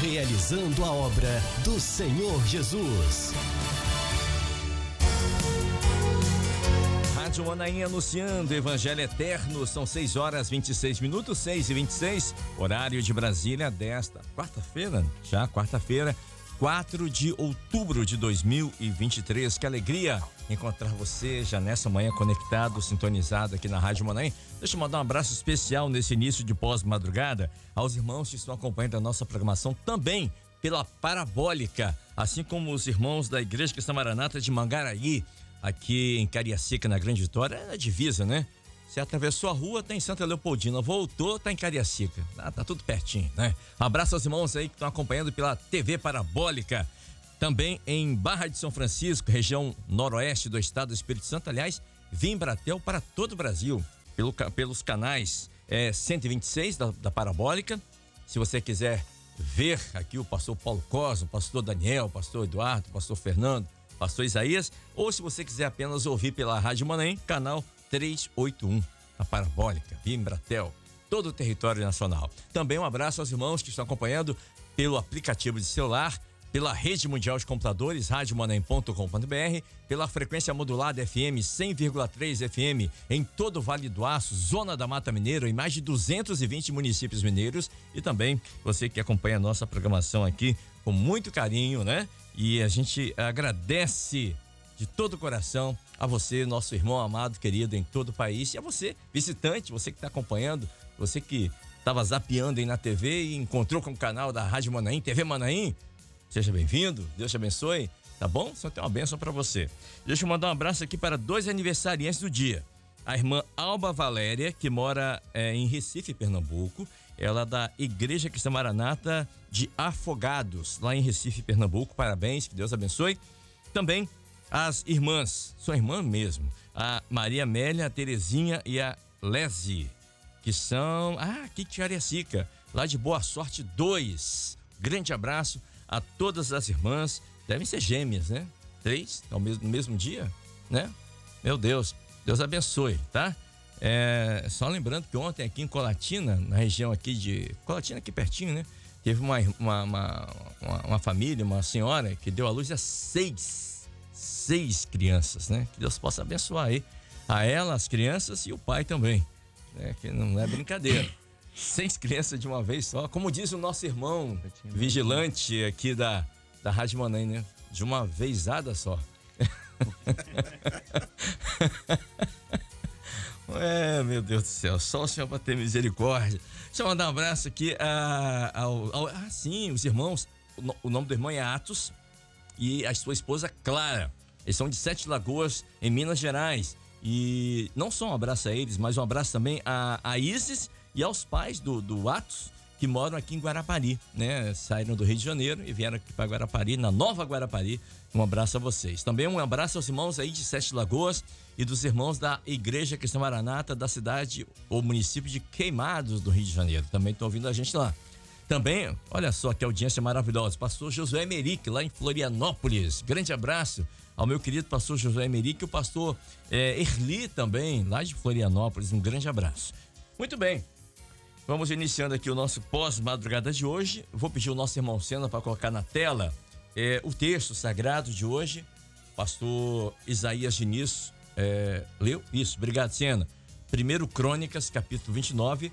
realizando a obra do Senhor Jesus. Rádio Manaim anunciando Evangelho Eterno, são 6h26, 6h26, horário de Brasília desta quarta-feira, 4 de outubro de 2023. Que alegria encontrar você já nessa manhã conectado, sintonizado aqui na Rádio Manaim. Deixa eu mandar um abraço especial nesse início de pós-madrugada aos irmãos que estão acompanhando a nossa programação também pela Parabólica, assim como os irmãos da Igreja Cristã Maranata de Mangaraí, aqui em Cariacica, na Grande Vitória, é a divisa, né? Você atravessou a rua, tá em Santa Leopoldina, voltou, tá em Cariacica. Tá tudo pertinho, né? Um abraço aos irmãos aí que estão acompanhando pela TV Parabólica. Também em Barra de São Francisco, região noroeste do estado do Espírito Santo. Aliás, vim Embratel para todo o Brasil, pelos canais 126 da Parabólica. Se você quiser ver aqui o pastor Paulo Cosmo, o pastor Daniel, o pastor Eduardo, o pastor Fernando, pastor Isaías, ou se você quiser apenas ouvir pela Rádio Manaim, canal 381, a Parabólica, via Embratel, todo o território nacional. Também um abraço aos irmãos que estão acompanhando pelo aplicativo de celular, pela rede mundial de computadores, radiomanaim.com.br, pela frequência modulada FM 100,3 FM em todo o Vale do Aço, Zona da Mata Mineira, em mais de 220 municípios mineiros, e também você que acompanha a nossa programação aqui com muito carinho, né? E a gente agradece de todo o coração a você, nosso irmão amado, querido, em todo o país, e a você, visitante, você que está acompanhando, você que estava zapeando aí na TV e encontrou com o canal da Rádio Manaim, TV Manaim, seja bem-vindo, Deus te abençoe, tá bom? Só tem uma bênção para você. Deixa eu mandar um abraço aqui para 2 aniversariantes do dia. A irmã Alba Valéria, que mora em Recife, Pernambuco, ela é da Igreja Cristã Maranata de Afogados, lá em Recife, Pernambuco. Parabéns, que Deus abençoe. Também as irmãs, sua irmã mesmo, a Maria Amélia, a Terezinha e a Lese, que são aqui de Cariacica, lá de Boa Sorte 2. Grande abraço a todas as irmãs, devem ser gêmeas, né? 3 no mesmo dia, né? Meu Deus, Deus abençoe, tá? Só lembrando que ontem aqui em Colatina, na região aqui de Colatina, aqui pertinho, né? Teve uma família, uma senhora que deu à luz a 6 crianças, né? Que Deus possa abençoar aí a ela, as crianças e o pai também, né? Que não é brincadeira. 6 crianças de uma vez só, como diz o nosso irmão vigilante aqui da Rádio Manaim, né? De uma vezada só. Meu Deus do céu, só o Senhor para ter misericórdia. Deixa eu mandar um abraço aqui sim, os irmãos, o nome do irmão é Atos e a sua esposa Clara. Eles são de 7 Lagoas, em Minas Gerais. E não só um abraço a eles, mas um abraço também a Isis e aos pais do Atos, que moram aqui em Guarapari, né? Saíram do Rio de Janeiro e vieram aqui para Guarapari, na Nova Guarapari. Um abraço a vocês. Também um abraço aos irmãos aí de 7 Lagoas e dos irmãos da Igreja Cristã Maranata da cidade ou município de Queimados do Rio de Janeiro. Também estão ouvindo a gente lá. Também, olha só que audiência maravilhosa, pastor Josué Emerick, lá em Florianópolis. Grande abraço ao meu querido pastor Josué Emerick e o pastor Erli também, lá de Florianópolis. Um grande abraço. Muito bem. Vamos iniciando aqui o nosso pós-madrugada de hoje. Vou pedir o nosso irmão Sena para colocar na tela o texto sagrado de hoje. Pastor Isaías Diniz leu? Isso, obrigado, Sena. 1 Crônicas, capítulo 29,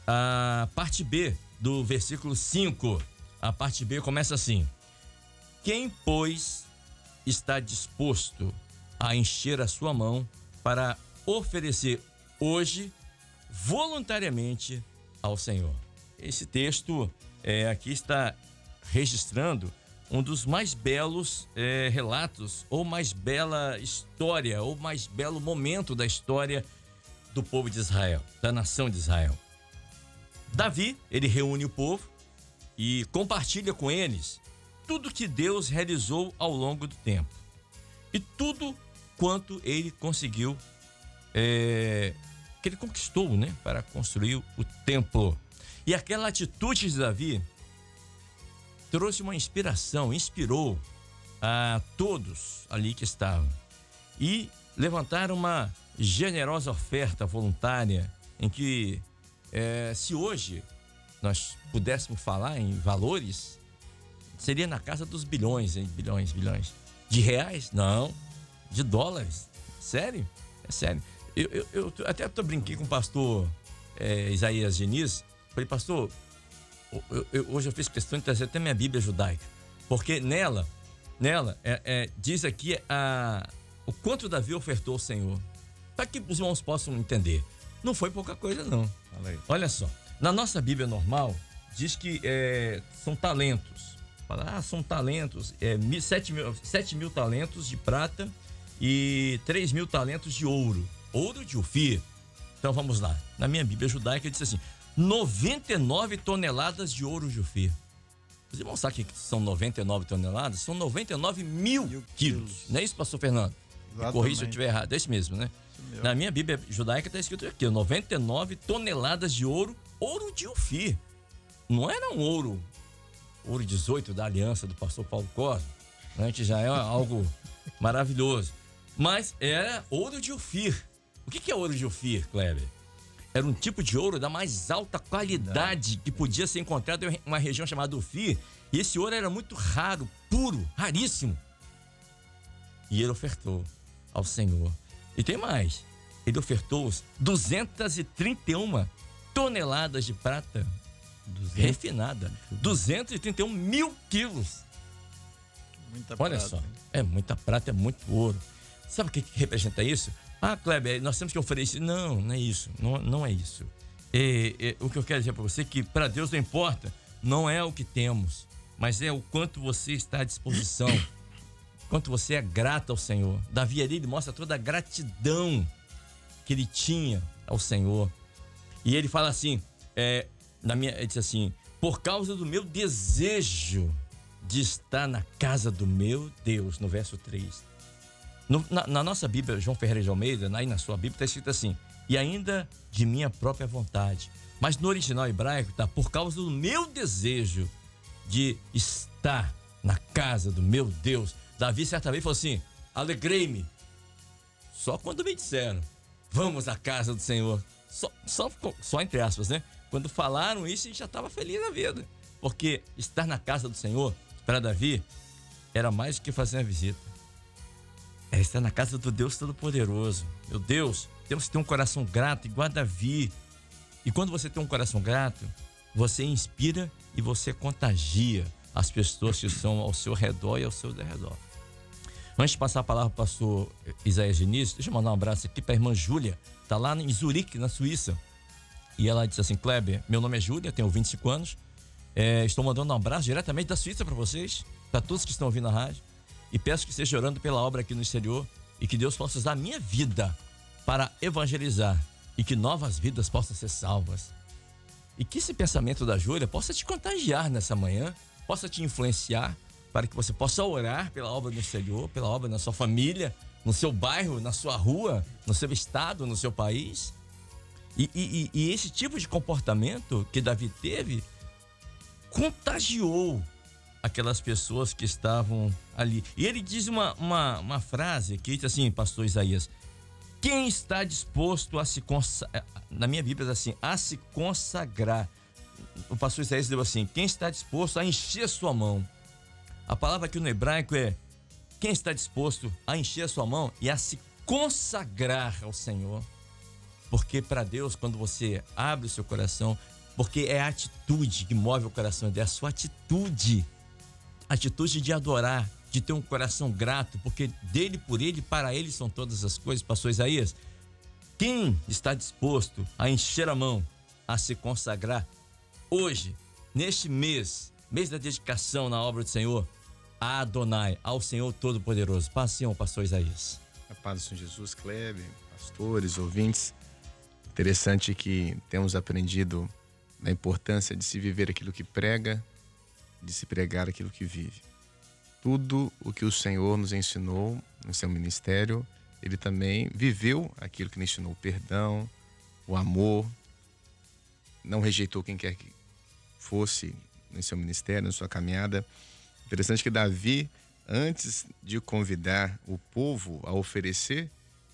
a parte B do versículo 5. A parte B começa assim: quem, pois, está disposto a encher a sua mão para oferecer hoje voluntariamente ao Senhor? Esse texto aqui está registrando um dos mais belos relatos, ou mais bela história, ou mais belo momento da história do povo de Israel, da nação de Israel. Davi, ele reúne o povo e compartilha com eles tudo que Deus realizou ao longo do tempo e tudo quanto ele conseguiu, que ele conquistou, né, para construir o templo. E aquela atitude de Davi trouxe uma inspiração, inspirou a todos ali que estavam e levantaram uma generosa oferta voluntária em que, se hoje nós pudéssemos falar em valores, seria na casa dos bilhões, hein? Bilhões. De reais? Não. De dólares. Sério? É sério. Eu até brinquei com o pastor Isaías Diniz. Falei, pastor, hoje eu fiz questão de trazer até minha Bíblia judaica. Porque nela diz aqui o quanto Davi ofertou ao Senhor. Para que os irmãos possam entender. Não foi pouca coisa, não. Olha só. Na nossa Bíblia normal, diz que são talentos. Fala, são talentos. 7 mil talentos de prata e 3 mil talentos de ouro. Ouro de Ofir. Então vamos lá. Na minha Bíblia judaica diz assim: 99 toneladas de ouro de Ofir. Os irmãos sabem que são 99 toneladas? São 99 mil quilos. Não é isso, pastor Fernando? Corrija se eu estiver errado. É isso mesmo, né? Na minha Bíblia judaica está escrito aqui: 99 toneladas de ouro de Ofir. Não era um ouro 18 da aliança do pastor Paulo Costa, né, que já é algo maravilhoso. Mas era ouro de Ofir. O que é ouro de Ofir, Kleber? Era um tipo de ouro da mais alta qualidade que podia ser encontrado em uma região chamada Ofir. E esse ouro era muito raro, puro, raríssimo. E ele ofertou ao Senhor. E tem mais. Ele ofertou 231 toneladas de prata refinada. 231 mil quilos. Muita Olha prata. só. É muita prata, é muito ouro. Sabe o que representa isso? Kleber, nós temos que oferecer. Não é isso. Não é isso. O que eu quero dizer para você é que para Deus não importa, não é o que temos, mas é o quanto você está à disposição, quanto você é grato ao Senhor. Davi ali, ele mostra toda a gratidão que ele tinha ao Senhor. E ele fala assim, ele diz assim: por causa do meu desejo de estar na casa do meu Deus, no verso 3. Na nossa Bíblia, João Ferreira de Almeida, aí na sua Bíblia está escrito assim: e ainda de minha própria vontade. Mas no original hebraico está: por causa do meu desejo de estar na casa do meu Deus. Davi certa vez falou assim: alegrei-me só quando me disseram, vamos à casa do Senhor. Só entre aspas, né? Quando falaram isso, ele já estava feliz na vida. Porque estar na casa do Senhor, para Davi, era mais do que fazer uma visita. Era estar na casa do Deus Todo-Poderoso. Meu Deus, temos que ter um coração grato, igual a Davi. E quando você tem um coração grato, você inspira e você contagia as pessoas que estão ao seu redor e ao seu derredor. Antes de passar a palavra para o pastor Isaías Diniz, deixa eu mandar um abraço aqui para a irmã Júlia. Está lá em Zurique, na Suíça. E ela disse assim: Kleber, meu nome é Júlia, tenho 25 anos. Estou mandando um abraço diretamente da Suíça para vocês, para todos que estão ouvindo a rádio. E peço que esteja orando pela obra aqui no exterior e que Deus possa usar a minha vida para evangelizar e que novas vidas possam ser salvas. E que esse pensamento da Júlia possa te contagiar nessa manhã, possa te influenciar para que você possa orar pela obra no exterior, pela obra na sua família, no seu bairro, na sua rua, no seu estado, no seu país. E esse tipo de comportamento que Davi teve contagiou aquelas pessoas que estavam ali. E ele diz uma frase que diz assim, pastor Isaías: quem está disposto a se consagrar, na minha Bíblia diz assim, a se consagrar. O pastor Isaías deu assim: quem está disposto a encher sua mão. A palavra aqui no hebraico é: quem está disposto a encher a sua mão e a se consagrar ao Senhor. Porque para Deus, quando você abre o seu coração, porque é a atitude que move o coração, é a sua atitude de adorar, de ter um coração grato, porque dele, por ele, para ele são todas as coisas. Pastor Isaías, quem está disposto a encher a mão, a se consagrar hoje, neste mês da dedicação na obra do Senhor, a Adonai, ao Senhor Todo-Poderoso? Passe, pastor Isaías. A paz do Senhor Jesus, Kleber, pastores, ouvintes. Interessante que temos aprendido a importância de se viver aquilo que prega, de se pregar aquilo que vive. Tudo o que o Senhor nos ensinou no seu ministério, ele também viveu aquilo que nos ensinou: o perdão, o amor, não rejeitou quem quer que fosse no seu ministério, na sua caminhada. Interessante que Davi, antes de convidar o povo a oferecer,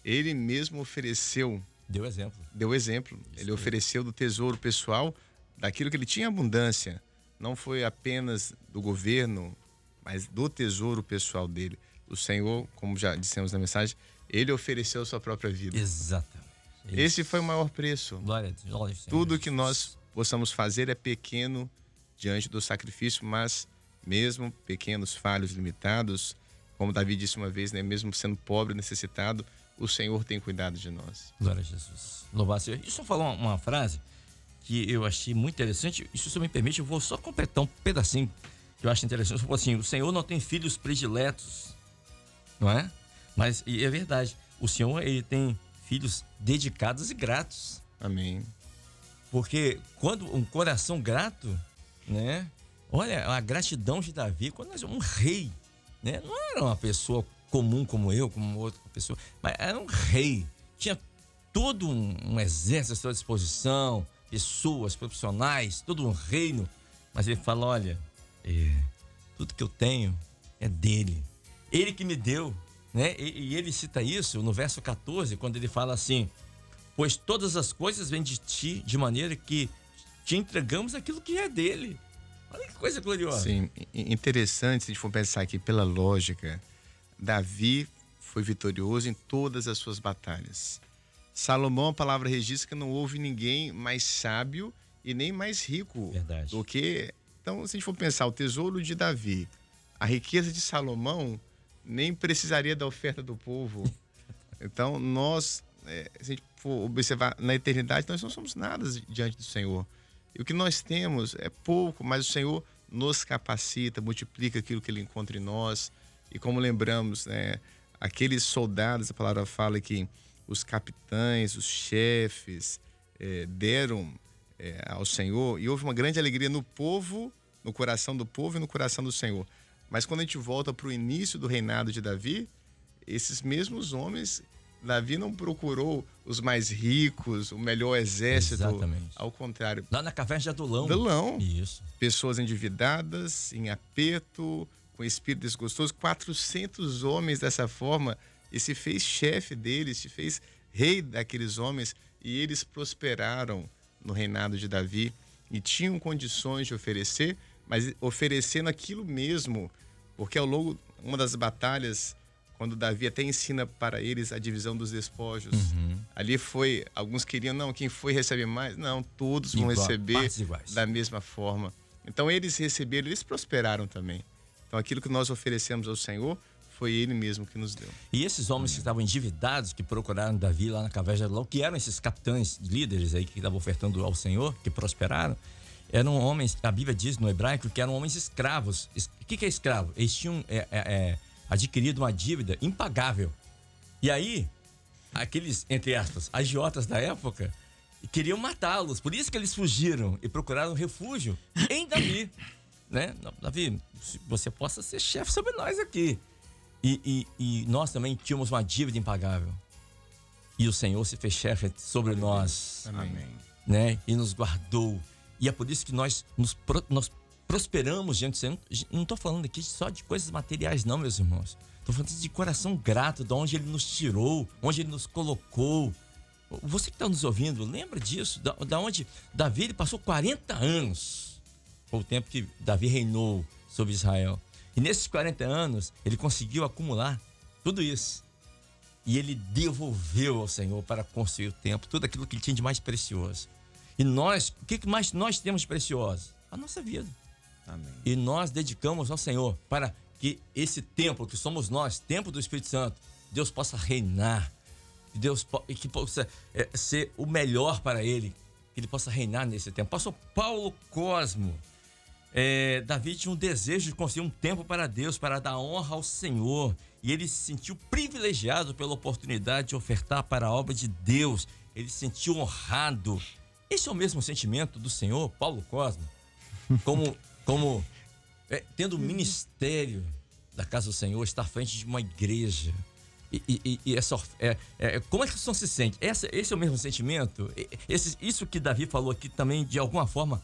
ele mesmo ofereceu. Deu exemplo. Ele ofereceu do tesouro pessoal daquilo que ele tinha abundância, não foi apenas do governo, mas do tesouro pessoal dele. O Senhor, como já dissemos na mensagem, ele ofereceu a sua própria vida. Exatamente. Esse foi o maior preço. Glória a Deus. Tudo que nós possamos fazer é pequeno diante do sacrifício, mas mesmo pequenos, falhos, limitados, como Davi disse uma vez, né, mesmo sendo pobre, necessitado, o Senhor tem cuidado de nós. Glória a Jesus. Louvado seja. E só falar uma frase que eu achei muito interessante. Isso, se me permite, eu vou só completar um pedacinho que eu acho interessante. Falou assim: o Senhor não tem filhos prediletos, não é? Mas e é verdade. O Senhor, ele tem filhos dedicados e gratos. Amém. Porque quando um coração grato, né? Olha a gratidão de Davi, quando nós um rei, né? Não era uma pessoa comum como eu, como outra pessoa, mas era um rei. Tinha todo um exército à sua disposição, pessoas, profissionais, todo um reino. Mas ele fala: olha, tudo que eu tenho é dele. Ele que me deu, né? E ele cita isso no verso 14, quando ele fala assim: pois todas as coisas vêm de ti, de maneira que te entregamos aquilo que é dele. Olha que coisa gloriosa. Sim, interessante se a gente for pensar aqui pela lógica. Davi foi vitorioso em todas as suas batalhas. Salomão, a palavra registra que não houve ninguém mais sábio e nem mais rico. Verdade. Do que... Então, se a gente for pensar, o tesouro de Davi, a riqueza de Salomão, nem precisaria da oferta do povo. Então, nós, se a gente for observar na eternidade, nós não somos nada diante do Senhor. E o que nós temos é pouco, mas o Senhor nos capacita, multiplica aquilo que Ele encontra em nós. E como lembramos, né, aqueles soldados, a palavra fala que os capitães, os chefes deram ao Senhor, e houve uma grande alegria no povo, no coração do povo e no coração do Senhor. Mas quando a gente volta para o início do reinado de Davi, esses mesmos homens, Davi não procurou os mais ricos, o melhor exército. Exatamente. Ao contrário. Lá na caverna de Adulão. Isso. Pessoas endividadas, em aperto, com espírito desgostoso, 400 homens dessa forma, e se fez chefe deles, se fez rei daqueles homens, e eles prosperaram no reinado de Davi e tinham condições de oferecer, mas oferecendo aquilo mesmo, porque ao longo uma das batalhas, quando Davi até ensina para eles a divisão dos despojos, ali foi, alguns queriam, não, quem foi recebe mais, não, todos vão receber da mesma forma. Então eles receberam, eles prosperaram também. Então aquilo que nós oferecemos ao Senhor foi Ele mesmo que nos deu. E esses homens que estavam endividados, que procuraram Davi lá na caverna de Adulão, que eram esses capitães, líderes aí que estavam ofertando ao Senhor, que prosperaram, eram homens, a Bíblia diz no hebraico, que eram homens escravos. O que é escravo? Eles tinham adquirido uma dívida impagável. E aí, aqueles, entre aspas, agiotas da época, queriam matá-los. Por isso que eles fugiram e procuraram refúgio em Davi. Né? Davi, você possa ser chefe sobre nós aqui. E nós também tínhamos uma dívida impagável. E o Senhor se fez chefe sobre nós. Amém. Né? E nos guardou. E é por isso que nós prosperamos diante do Senhor. Não estou falando aqui só de coisas materiais, não, meus irmãos. Estou falando de coração grato, de onde Ele nos tirou, onde Ele nos colocou. Você que está nos ouvindo, lembra disso? Da onde Davi ele passou 40 anos. Foi o tempo que Davi reinou sobre Israel. E nesses 40 anos, ele conseguiu acumular tudo isso. E ele devolveu ao Senhor para construir o templo, tudo aquilo que ele tinha de mais precioso. E nós, o que mais nós temos de precioso? A nossa vida. Amém. E nós dedicamos ao Senhor para que esse templo, que somos nós, templo do Espírito Santo, Deus possa reinar. Que possa ser o melhor para Ele. Que Ele possa reinar nesse templo. Pastor Paulo Cosmo. Davi tinha um desejo de construir um templo para Deus, para dar honra ao Senhor, e ele se sentiu privilegiado pela oportunidade de ofertar para a obra de Deus. Ele se sentiu honrado. Esse é o mesmo sentimento do Senhor, Paulo Cosmo, como tendo o ministério da casa do Senhor, está à frente de uma igreja. Como é que o senhor se sente? Esse é o mesmo sentimento? Isso que Davi falou aqui também, de alguma forma,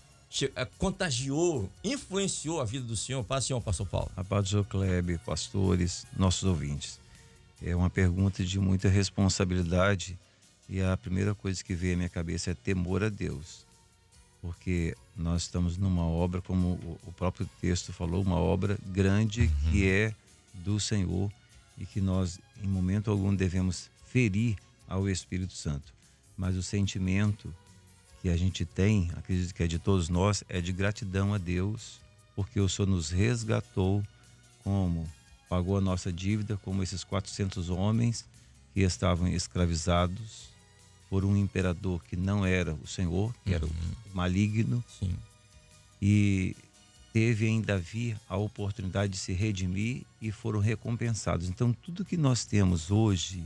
contagiou, influenciou a vida do senhor? Paz, senhor, pastor Paulo. A paz do senhor Kleber, pastores, nossos ouvintes. É uma pergunta de muita responsabilidade, e a primeira coisa que veio à minha cabeça é temor a Deus. porque nós estamos numa obra, como o próprio texto falou, uma obra grande que é do Senhor e que nós, em momento algum, devemos ferir ao Espírito Santo. Mas o sentimento que a gente tem, acredito que é de todos nós, é de gratidão a Deus, porque o Senhor nos resgatou, como pagou a nossa dívida, como esses 400 homens que estavam escravizados por um imperador que não era o Senhor, que era o maligno. Sim. E teve em Davi a oportunidade de se redimir e foram recompensados. Então, tudo que nós temos hoje,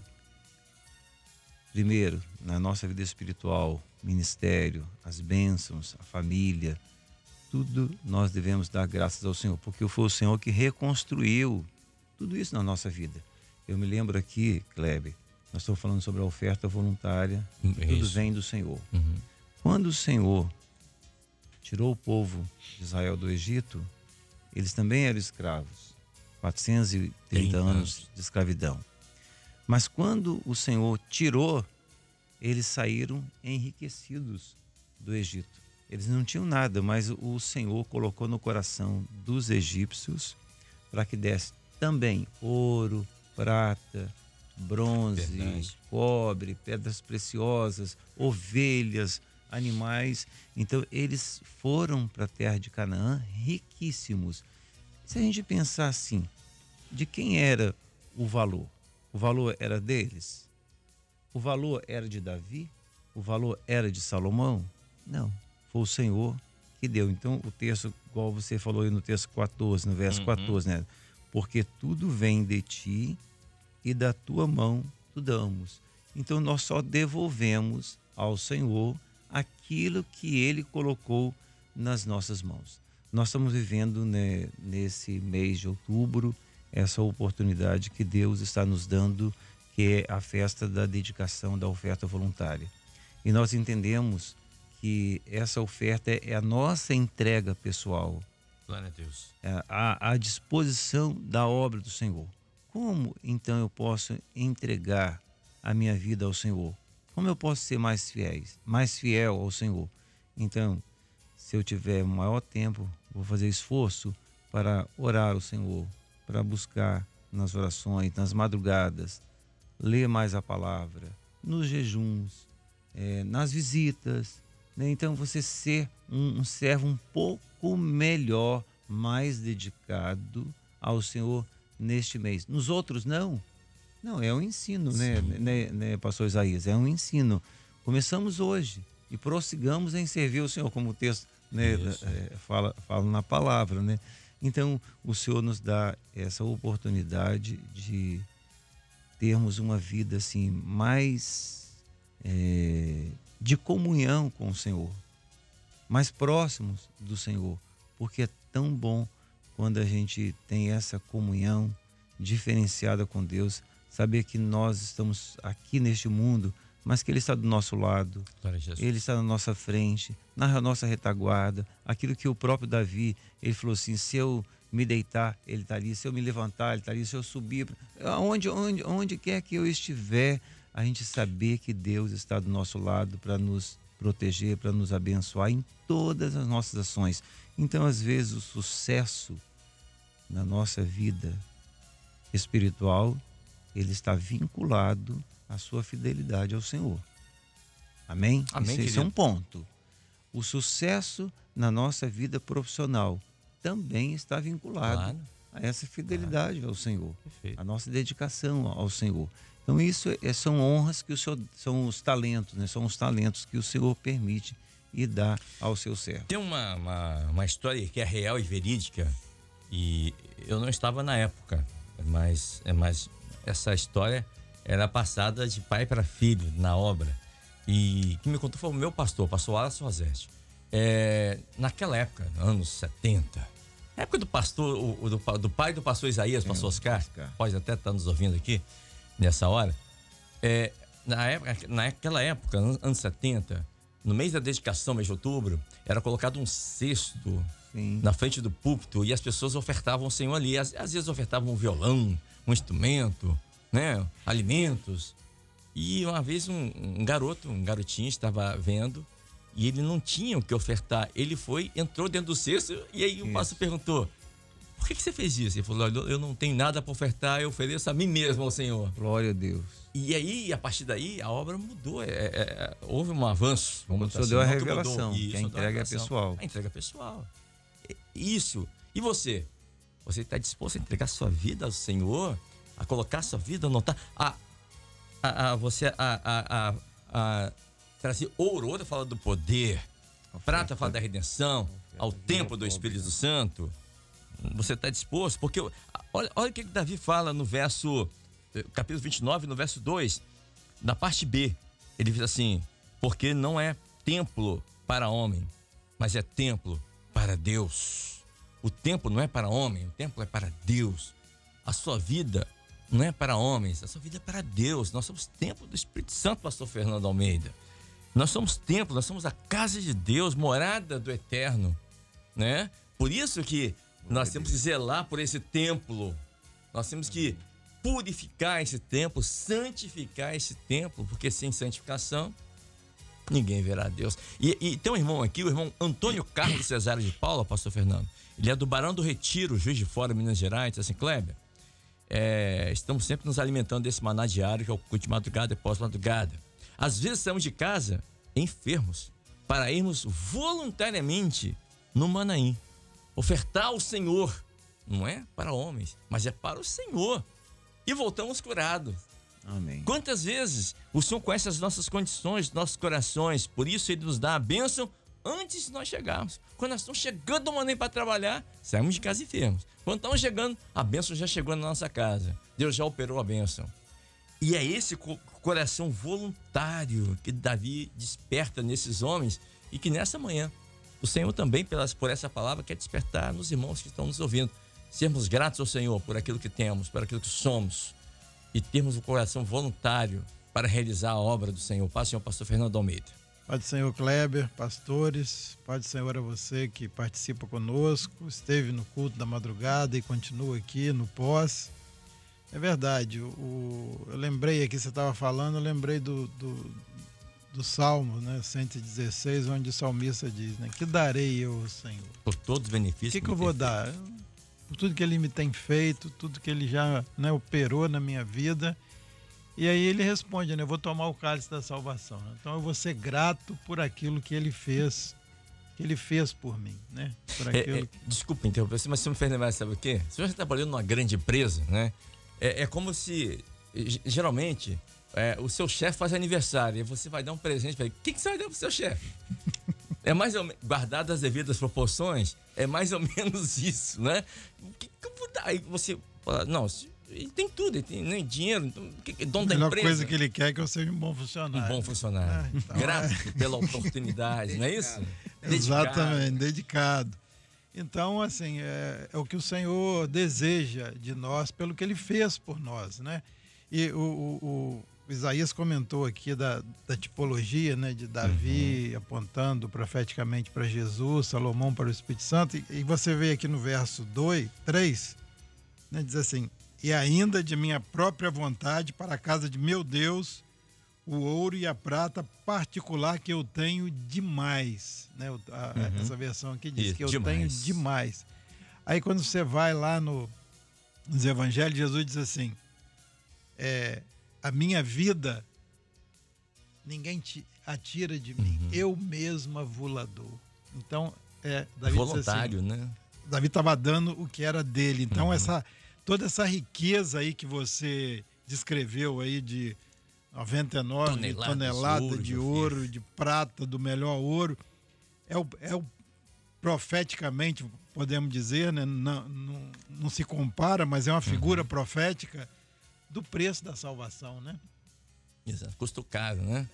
primeiro, na nossa vida espiritual, ministério, as bênçãos, a família, tudo nós devemos dar graças ao Senhor, porque foi o Senhor que reconstruiu tudo isso na nossa vida. Eu me lembro aqui, Kleber, nós estamos falando sobre a oferta voluntária, tudo vem do Senhor. Quando o Senhor tirou o povo de Israel do Egito, eles também eram escravos, 430 anos de escravidão. Mas quando o Senhor tirou, eles saíram enriquecidos do Egito. Eles não tinham nada, mas o Senhor colocou no coração dos egípcios para que desse também ouro, prata, bronze, cobre, pedras preciosas, ovelhas, animais. Então eles foram para a terra de Canaã riquíssimos. Se a gente pensar assim, de quem era o valor? O valor era deles? O valor era de Davi? O valor era de Salomão? Não, foi o Senhor que deu. Então o texto, igual você falou aí no texto 14, no verso 14, né? Porque tudo vem de ti e da tua mão tu damos. Então nós só devolvemos ao Senhor aquilo que Ele colocou nas nossas mãos. Nós estamos vivendo, né, nesse mês de outubro, essa oportunidade que Deus está nos dando, que é a festa da dedicação da oferta voluntária. E nós entendemos que essa oferta é a nossa entrega pessoal. Glória a Deus. À disposição da obra do Senhor. Como então eu posso entregar a minha vida ao Senhor? Como eu posso ser mais fiel ao Senhor? Então, se eu tiver maior tempo, vou fazer esforço para orar ao Senhor, para buscar nas orações, nas madrugadas, ler mais a palavra, nos jejuns, nas visitas, né? Então, você ser um servo um pouco melhor, mais dedicado ao Senhor neste mês. Nos outros, não. Não, é um ensino, né, pastor Isaías? É um ensino. Começamos hoje e prossigamos em servir o Senhor, como o texto, né, fala na palavra, né? Então, o Senhor nos dá essa oportunidade de termos uma vida assim mais de comunhão com o Senhor, mais próximos do Senhor, porque é tão bom quando a gente tem essa comunhão diferenciada com Deus, saber que nós estamos aqui neste mundo, mas que Ele está do nosso lado, Ele está na nossa frente, na nossa retaguarda. Aquilo que o próprio Davi, ele falou assim: se eu me deitar, Ele está ali; se eu me levantar, Ele está ali; se eu subir, onde quer que eu estiver, a gente saber que Deus está do nosso lado para nos proteger, para nos abençoar em todas as nossas ações. Então, às vezes, o sucesso na nossa vida espiritual, ele está vinculado à sua fidelidade ao Senhor. Amém? Amém, Esse é um ponto. O sucesso na nossa vida profissional também está vinculado a essa fidelidade ao Senhor. Perfeito. A nossa dedicação ao Senhor. Então isso são honras que o Senhor, são os talentos, né? São os talentos que o Senhor permite e dá ao seu servo. Tem uma história que é real e verídica, e eu não estava na época, mas essa história era passada de pai para filho na obra. E quem me contou foi o meu pastor Wallace Rosete. Naquela época, anos 70, época do pastor, do pai do pastor Isaías, pastor Oscar, pode até estar nos ouvindo aqui nessa hora. Naquela época, anos 70, no mês da dedicação, mês de outubro, era colocado um cesto na frente do púlpito e as pessoas ofertavam o Senhor ali. Às vezes ofertavam um violão, um instrumento, né, alimentos. E uma vez um garotinho estava vendo e ele não tinha o que ofertar. Ele entrou dentro do cesto, e aí o pastor perguntou: por que você fez isso? Ele falou: eu não tenho nada para ofertar, eu ofereço a mim mesmo ao Senhor. Glória a Deus. E aí, a partir daí, a obra mudou. Houve um avanço. O Senhor deu a revelação, que a entrega é pessoal. A entrega é pessoal. Isso. E você? Você está disposto a entregar sua vida ao Senhor? A colocar sua vida, não está? Trazer ouro fala do poder, prata fala da redenção, ao tempo do Espírito Santo. Você está disposto? Porque olha o que Davi fala no capítulo 29, no verso 2, na parte B. Ele diz assim: porque não é templo para homem, mas é templo para Deus. O templo não é para homem, o templo é para Deus. A sua vida não é para homens, a sua vida é para Deus. Nós somos templo do Espírito Santo, pastor Fernando Almeida. Nós somos templo, nós somos a casa de Deus, morada do Eterno, né? Por isso que nós temos que zelar por esse templo. Nós temos que purificar esse templo, santificar esse templo, porque sem santificação ninguém verá Deus. E tem um irmão aqui, o irmão Antônio Carlos Cesário de Paula, pastor Fernando. Ele é do Barão do Retiro, Juiz de Fora, Minas Gerais. Diz assim: Kleber, estamos sempre nos alimentando desse maná diário, que é o culto de madrugada e pós-madrugada. Às vezes saímos de casa enfermos para irmos voluntariamente no Manaim, ofertar ao Senhor. Não é para homens, mas é para o Senhor. E voltamos curados. Amém. Quantas vezes o Senhor conhece as nossas condições, nossos corações, por isso Ele nos dá a bênção antes de nós chegarmos. Quando nós estamos chegando no Manaim para trabalhar, saímos de casa enfermos. Quando estamos chegando, a bênção já chegou na nossa casa. Deus já operou a bênção. E é esse coração voluntário que Davi desperta nesses homens, e que nessa manhã o Senhor também, por essa palavra, quer despertar nos irmãos que estão nos ouvindo. Sermos gratos ao Senhor por aquilo que temos, por aquilo que somos, e termos um coração voluntário para realizar a obra do Senhor. Paz, Senhor, pastor Fernando Almeida. Paz do Senhor, Kleber, pastores, paz do Senhor a você que participa conosco, esteve no culto da madrugada e continua aqui no pós. É verdade, eu lembrei aqui, você estava falando, eu lembrei do Salmo, né, 116, onde o salmista diz, né, que darei eu ao Senhor? Por todos os benefícios. O que eu vou dar? Por tudo que Ele me tem feito, tudo que Ele já, né, operou na minha vida. E aí ele responde, né, eu vou tomar o cálice da salvação. Né? Então eu vou ser grato por aquilo que Ele fez por mim, né? Por aquilo Desculpa interromper, mas você me fez lembrar, sabe o quê? Se você está trabalhando numa grande empresa, né? É como se, geralmente, o seu chefe faz aniversário e você vai dar um presente para ele. O que você vai dar para o seu chefe? É mais ou menos, guardado as devidas proporções, é mais ou menos isso, né? O que eu vou dar? Aí você fala, não, ele tem tudo, ele tem, né, dinheiro, então, dono da empresa. A melhor coisa que ele quer é que eu seja um bom funcionário. Um bom funcionário. Então, grato pela oportunidade, não é isso? Exatamente, dedicado. Então, assim, é o que o Senhor deseja de nós, pelo que Ele fez por nós, né? E o Isaías comentou aqui da tipologia, né, de Davi apontando profeticamente para Jesus, Salomão para o Espírito Santo, e você vê aqui no verso 3, né, diz assim: e ainda de minha própria vontade para a casa de meu Deus, o ouro e a prata particular que eu tenho demais, né? Essa versão aqui diz que eu tenho demais. Aí quando você vai lá nos evangelhos, Jesus diz assim, a minha vida ninguém atira de mim, eu mesma vou-la dou. Então, Davi voluntário, assim, né? Davi estava dando o que era dele. Então, toda essa riqueza aí que você descreveu aí de 99 toneladas de ouro, de prata, do melhor ouro, profeticamente, podemos dizer, né? Não se compara, mas é uma figura profética do preço da salvação, né? Exato, custo caro, né?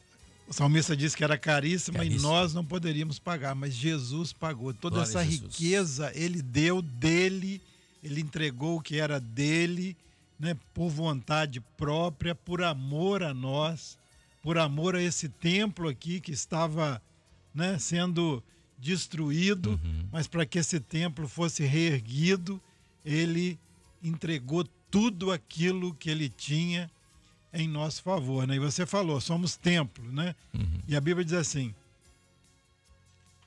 O salmista disse que era caríssima e nós não poderíamos pagar, mas Jesus pagou. Toda essa riqueza Ele deu dele, Ele entregou o que era dele, né, por vontade própria, por amor a nós, por amor a esse templo aqui que estava, né, sendo destruído, mas para que esse templo fosse reerguido, Ele entregou tudo aquilo que Ele tinha em nosso favor, né? E você falou, somos templo, né? E a Bíblia diz assim,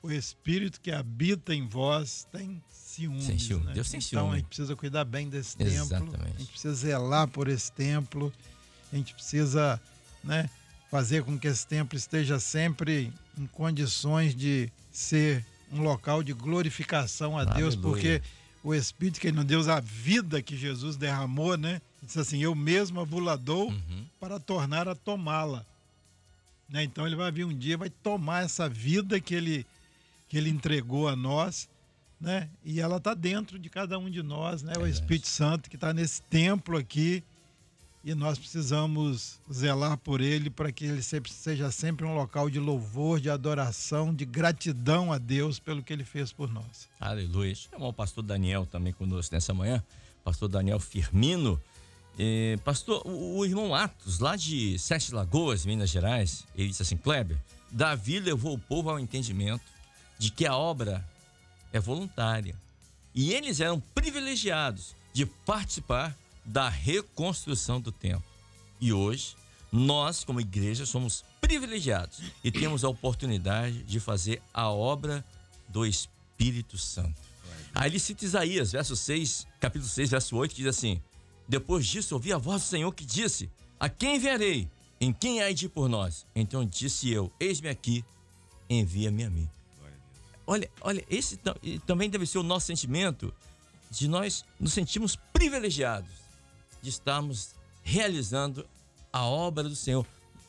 o Espírito que habita em vós tem ciúmes. Sem ciúme. Né? Deus tem Então ciúme. a gente precisa cuidar bem desse templo. Exatamente. A gente precisa zelar por esse templo. A gente precisa, né, fazer com que esse templo esteja sempre em condições de ser um local de glorificação a Deus, Aleluia. porque o Espírito que ele nos deu, a vida que Jesus derramou, né? Disse assim, eu mesmo vos dou para tornar a tomá-la. Né? Então ele vai vir um dia, vai tomar essa vida que ele entregou a nós, né? E ela está dentro de cada um de nós, né? O Espírito Santo que está nesse templo aqui, e nós precisamos zelar por ele para que ele seja sempre um local de louvor, de adoração, de gratidão a Deus pelo que ele fez por nós. Aleluia. Chamar o pastor Daniel também conosco nessa manhã, pastor Daniel Firmino. Pastor, o irmão Atos, lá de Sete Lagoas, Minas Gerais, ele disse assim: Kleber, Davi levou o povo ao entendimento de que a obra é voluntária e eles eram privilegiados de participar da reconstrução do templo. E hoje, nós, como igreja, somos privilegiados e temos a oportunidade de fazer a obra do Espírito Santo. Aí ele cita Isaías, capítulo 6, verso 8, que diz assim: depois disso, ouvi a voz do Senhor que disse: a quem enviarei? Em quem há de ir por nós? Então disse eu: eis-me aqui, envia-me a mim. Olha, esse também deve ser o nosso sentimento, de nós nos sentimos privilegiados de estarmos realizando a obra do Senhor.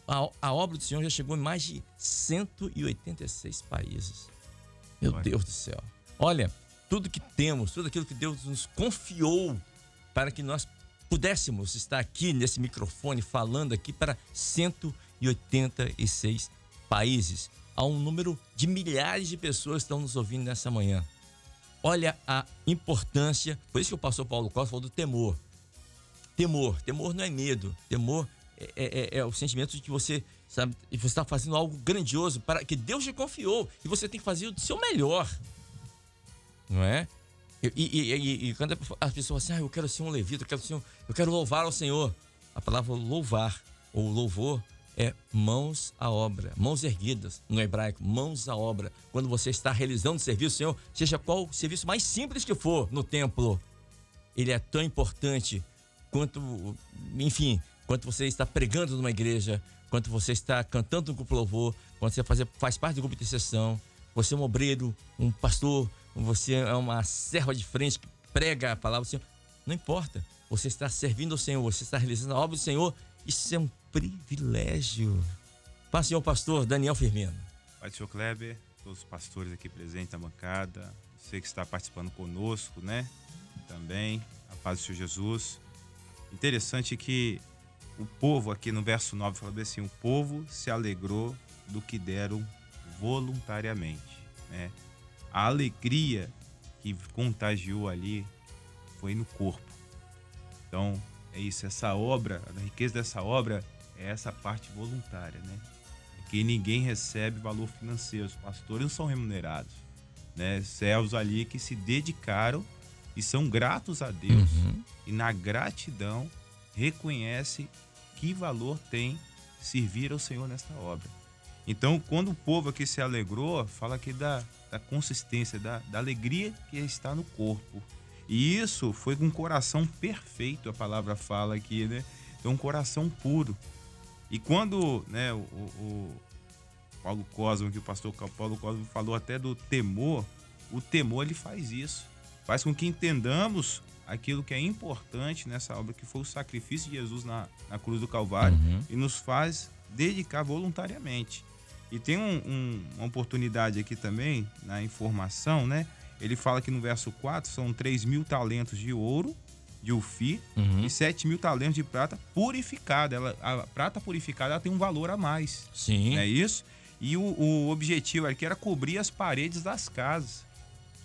A obra do Senhor já chegou em mais de 186 países. Meu Deus do céu. Olha, tudo que temos, tudo aquilo que Deus nos confiou para que nós pudéssemos estar aqui nesse microfone falando aqui para 186 países. Há um número de milhares de pessoas que estão nos ouvindo nessa manhã. Olha a importância, por isso que o pastor Paulo Costa falou do temor. Temor não é medo. Temor é o sentimento de que você sabe, você está fazendo algo grandioso para que Deus te confiou e você tem que fazer o seu melhor, não é? E quando as pessoas falam assim, eu quero ser um levita, eu quero louvar ao Senhor. A palavra louvar ou louvor é mãos à obra, mãos erguidas no hebraico, mãos à obra. Quando você está realizando o serviço, Senhor, seja qual o serviço mais simples que for no templo, ele é tão importante quanto você está pregando numa igreja, quanto você está cantando um grupo louvor, quando você faz parte do grupo de intercessão, você é um obreiro, um pastor, você é uma serva de frente que prega a palavra do Senhor. Não importa, você está servindo ao Senhor, você está realizando a obra do Senhor, isso é um privilégio. Paz, Senhor pastor Daniel Firmino. Pai do Senhor Kleber, todos os pastores aqui presentes na bancada, você que está participando conosco, né? Também, a paz do Senhor Jesus. Interessante que o povo aqui no verso 9 fala assim: o povo se alegrou do que deram voluntariamente, né? A alegria que contagiou ali foi no corpo. Então, é isso, essa obra, a riqueza dessa obra é essa parte voluntária, né? Que ninguém recebe valor financeiro, os pastores não são remunerados, né? Servos ali que se dedicaram e são gratos a Deus, e na gratidão reconhece que valor tem servir ao Senhor nesta obra. Então, quando o povo aqui se alegrou, fala aqui da consistência, da alegria que está no corpo. E isso foi com um coração perfeito, a palavra fala aqui, né? Então, um coração puro. E quando, né, o Paulo Cosmo, que o pastor Paulo Cosmo falou até do temor, o temor ele faz isso. Faz com que entendamos aquilo que é importante nessa obra, que foi o sacrifício de Jesus na cruz do Calvário, e nos faz dedicar voluntariamente. E tem uma oportunidade aqui também, na informação, né? Ele fala que no verso 4 são 3.000 talentos de ouro, de Ofir, e 7.000 talentos de prata purificada. A prata purificada ela tem um valor a mais. Sim. Não é isso? E o objetivo aqui era cobrir as paredes das casas.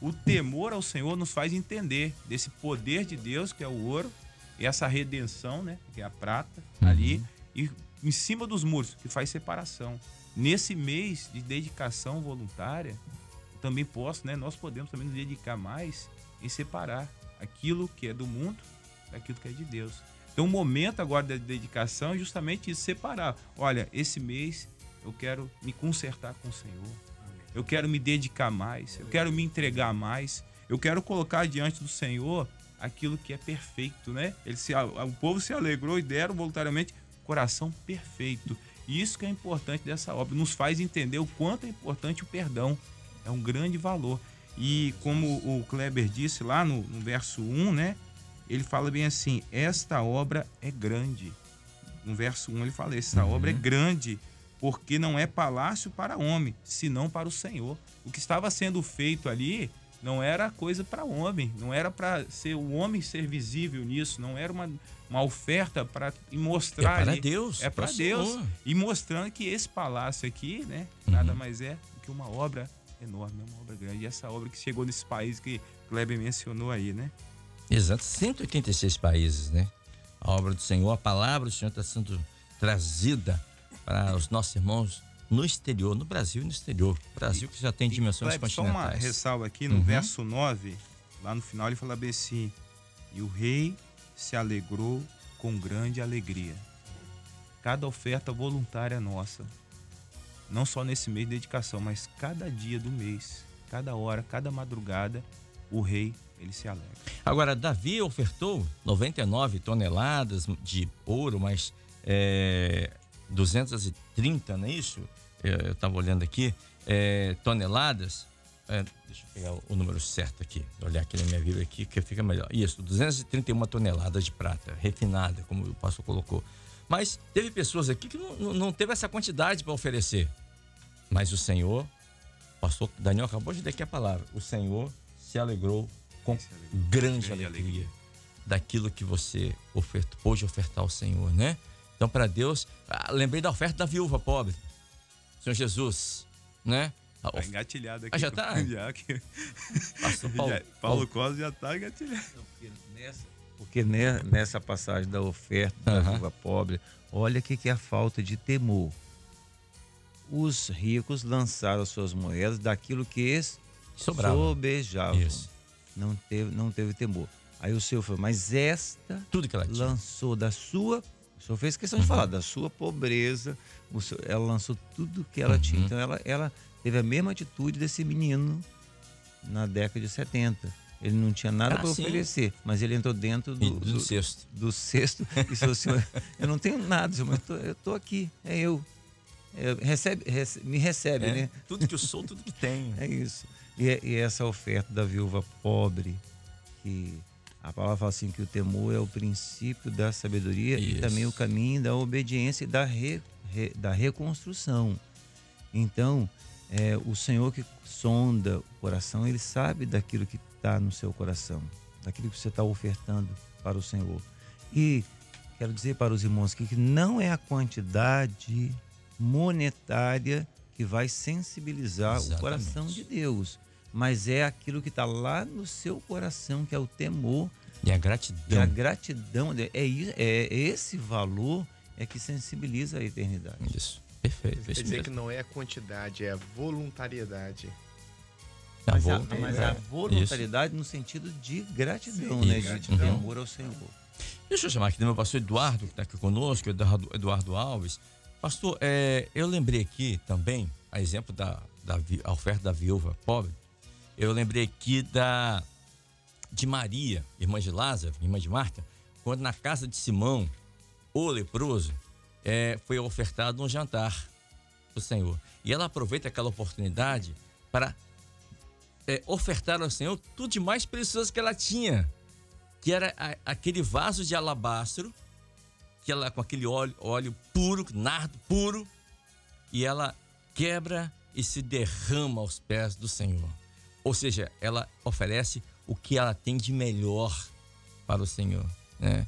O temor ao Senhor nos faz entender desse poder de Deus, que é o ouro, e essa redenção, né, que é a prata, ali, e em cima dos muros, que faz separação. Nesse mês de dedicação voluntária, também nós podemos também nos dedicar mais em separar aquilo que é do mundo daquilo que é de Deus. Então, o momento agora da dedicação é justamente isso, separar. Olha, esse mês eu quero me consertar com o Senhor. eu quero me dedicar mais, eu quero me entregar mais, eu quero colocar diante do Senhor aquilo que é perfeito, né? O povo se alegrou e deram voluntariamente coração perfeito. E isso que é importante dessa obra, nos faz entender o quanto é importante o perdão. É um grande valor. E como o Kleber disse lá no verso 1, né? Ele fala bem assim, esta obra é grande. No verso 1 ele fala, essa obra é grande, porque não é palácio para homem, senão para o Senhor. O que estava sendo feito ali não era coisa para homem, não era para ser o homem ser visível nisso, não era uma oferta para mostrar. É para ali. Deus. É para Deus. Senhor. E mostrando que esse palácio aqui, né, nada mais é do que uma obra enorme, uma obra grande. E essa obra que chegou nesse país que Kleber mencionou aí, né? Exato, 186 países, né? A obra do Senhor, a palavra do Senhor está sendo trazida para os nossos irmãos no exterior, no Brasil e no exterior. O Brasil que já tem dimensões Kleber, só continentais. uma ressalva aqui, no verso 9, lá no final ele fala bem assim, e o rei se alegrou com grande alegria. Cada oferta voluntária nossa, não só nesse mês de dedicação, mas cada dia do mês, cada hora, cada madrugada, o rei, ele se alegra. Agora, Davi ofertou 99 toneladas de ouro, mas 230, não é isso? Eu estava olhando aqui, toneladas. Deixa eu pegar o número certo aqui, olhar aqui na minha Bíblia aqui, que fica melhor. Isso, 231 toneladas de prata, refinada, como o pastor colocou. Mas teve pessoas aqui que não teve essa quantidade para oferecer. Mas o Senhor, o pastor Daniel acabou de ler aqui a palavra, o Senhor se alegrou com grande alegria daquilo que você pôde ofertar ao Senhor, né? Então, para Deus, lembrei da oferta da viúva pobre, Senhor Jesus, né? Tá engatilhado aqui. Já tá? Já aqui. Pastor Paulo Costa já tá engatilhado. Porque nessa passagem da oferta da viúva pobre, olha o que é a falta de temor. Os ricos lançaram suas moedas daquilo que eles sobejavam. Isso. Não teve temor. Aí o Senhor falou, mas esta tudo que ela tinha. Lançou da sua... O Senhor fez questão de falar da sua pobreza. Ela lançou tudo que ela tinha. Então ela teve a mesma atitude desse menino na década de 70. Ele não tinha nada para oferecer, mas ele entrou dentro do cesto. Do cesto e disse, Senhor, eu não tenho nada, Senhor, mas eu estou aqui, é eu. Me recebe, né? Tudo que eu sou, tudo que tenho. É isso. E essa oferta da viúva pobre, que a palavra fala assim, que o temor é o princípio da sabedoria e também o caminho da obediência e da reconstrução. Então, o Senhor que sonda o coração, ele sabe daquilo que está no seu coração, daquilo que você está ofertando para o Senhor. E quero dizer para os irmãos que não é a quantidade monetária que vai sensibilizar o coração de Deus, mas é aquilo que está lá no seu coração, que é o temor e a gratidão. E a gratidão, esse valor é que sensibiliza a eternidade. Isso, perfeito. Quer dizer que não é a quantidade, é a voluntariedade. Mas a voluntariedade no sentido de gratidão, né? De temor ao Senhor. Deixa eu chamar aqui do meu pastor Eduardo, que está aqui conosco, Eduardo Alves. Pastor, eu lembrei aqui também, a exemplo da oferta da viúva pobre, eu lembrei aqui de Maria, irmã de Lázaro, irmã de Marta, quando na casa de Simão, o leproso, foi ofertado um jantar do Senhor. E ela aproveita aquela oportunidade para ofertar ao Senhor tudo de mais precioso que ela tinha, que era aquele vaso de alabastro, que ela com aquele óleo puro, nardo puro, e ela quebra e se derrama aos pés do Senhor. Ou seja, ela oferece o que ela tem de melhor para o Senhor, né?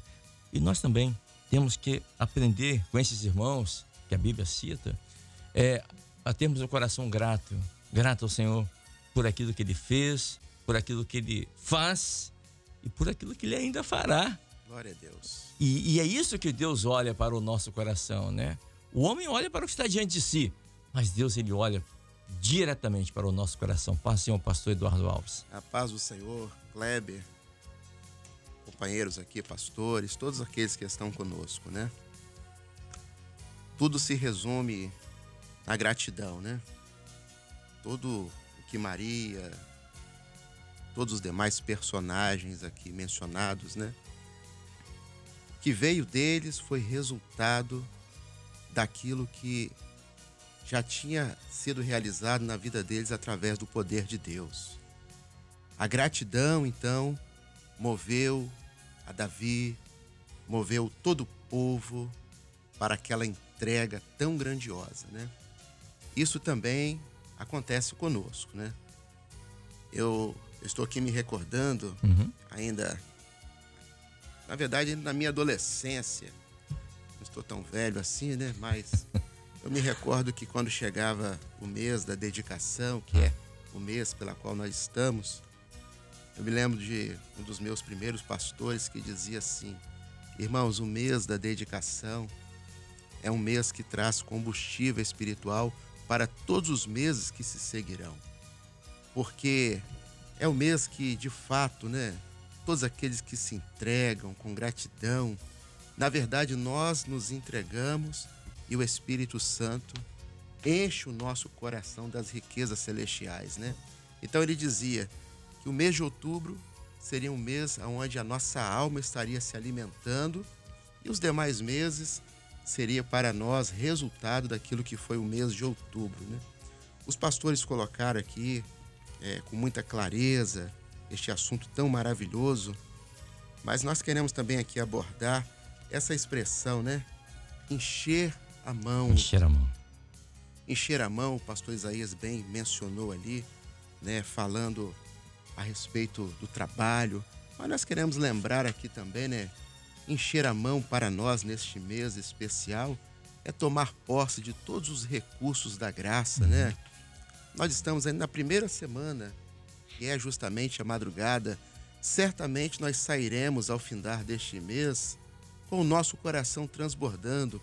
E nós também temos que aprender com esses irmãos que a Bíblia cita, a termos um coração grato ao Senhor por aquilo que Ele fez, por aquilo que Ele faz e por aquilo que Ele ainda fará. Glória a Deus. E é isso que Deus olha para o nosso coração, né? O homem olha para o que está diante de si, mas Deus, Ele olha diretamente para o nosso coração. Paz, Senhor, pastor Eduardo Alves. A paz do Senhor, Kleber, companheiros aqui, pastores, todos aqueles que estão conosco, né? Tudo se resume na gratidão, né? todo o que Maria, todos os demais personagens aqui mencionados, né? O que veio deles foi resultado daquilo que já tinha sido realizado na vida deles através do poder de Deus. A gratidão, então, moveu a Davi, moveu todo o povo para aquela entrega tão grandiosa, né? Isso também acontece conosco, né? Eu estou aqui me recordando ainda, na verdade, na minha adolescência. Não estou tão velho assim, né? Mas eu me recordo que quando chegava o mês da dedicação, que é o mês pela qual nós estamos, eu me lembro de um dos meus primeiros pastores que dizia assim: irmãos, o mês da dedicação é um mês que traz combustível espiritual para todos os meses que se seguirão. Porque é o mês que, de fato, né, todos aqueles que se entregam com gratidão, na verdade, nós nos entregamos e o Espírito Santo enche o nosso coração das riquezas celestiais, né? Então ele dizia que o mês de outubro seria um mês onde a nossa alma estaria se alimentando e os demais meses seria para nós resultado daquilo que foi o mês de outubro, né? Os pastores colocaram aqui com muita clareza este assunto tão maravilhoso, mas nós queremos também aqui abordar essa expressão, né? Encher a mão. Encher a mão. Encher a mão, o pastor Isaías bem mencionou ali, né? Falando a respeito do trabalho, mas nós queremos lembrar aqui também, né? Encher a mão para nós neste mês especial é tomar posse de todos os recursos da graça, né? Nós estamos ainda na primeira semana, que é justamente a madrugada. Certamente nós sairemos ao findar deste mês com o nosso coração transbordando,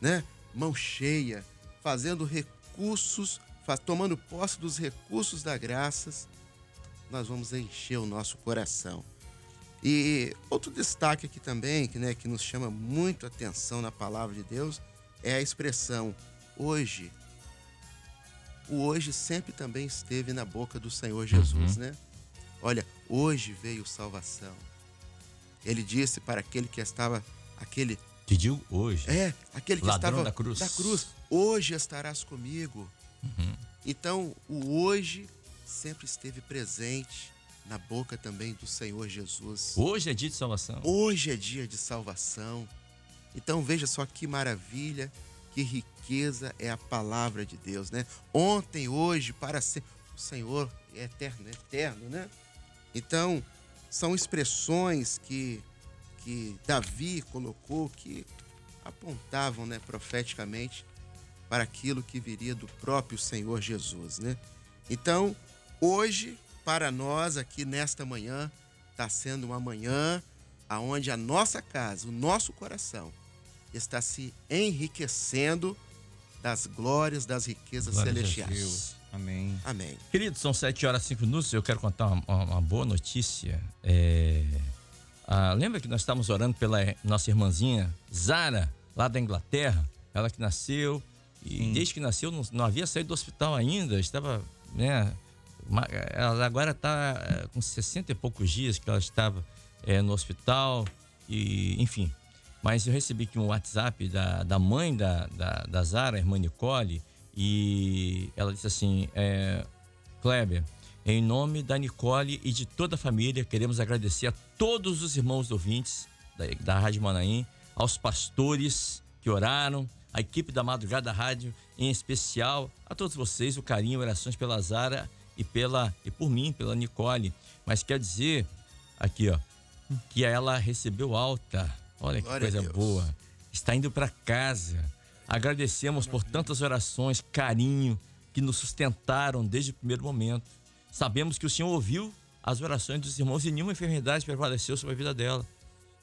né? Mão cheia, fazendo recursos, tomando posse dos recursos da graça, nós vamos encher o nosso coração. E outro destaque aqui também, que nos chama muito a atenção na palavra de Deus, é a expressão hoje. O hoje sempre também esteve na boca do Senhor Jesus, né? Olha, hoje veio salvação. Ele disse para aquele que estava, Pediu hoje. Aquele que ladrão estava da cruz. Hoje estarás comigo. Então, o hoje sempre esteve presente na boca também do Senhor Jesus. Hoje é dia de salvação. Hoje é dia de salvação. Então veja só que maravilha, que riqueza é a palavra de Deus, né? Ontem, hoje, para sempre. O Senhor é eterno, né? Então, são expressões que Davi colocou que apontavam, né, profeticamente para aquilo que viria do próprio Senhor Jesus, né? Então, hoje, para nós aqui nesta manhã, está sendo uma manhã onde a nossa casa, o nosso coração, está se enriquecendo das glórias, das riquezas celestiais. Amém. Amém. Queridos, são 7h05. Eu quero contar uma boa notícia. Lembra que nós estávamos orando pela nossa irmãzinha Zara, lá da Inglaterra? Ela que nasceu e desde que nasceu não havia saído do hospital ainda. Estava, né? Ela agora está com 60 e poucos dias que ela estava no hospital e, enfim. Mas eu recebi aqui um WhatsApp da mãe da Zara, a irmã Nicole, e ela disse assim: Kleber, em nome da Nicole e de toda a família, queremos agradecer a todos os irmãos ouvintes da Rádio Manaim, aos pastores que oraram, a equipe da Madrugada Rádio, em especial a todos vocês, o carinho, orações pela Zara e por mim, pela Nicole. Mas quer dizer, aqui ó, que ela recebeu alta. Olha que coisa boa. Está indo para casa. Agradecemos por tantas orações, carinho, que nos sustentaram desde o primeiro momento. Sabemos que o Senhor ouviu as orações dos irmãos e nenhuma enfermidade prevaleceu sobre a vida dela.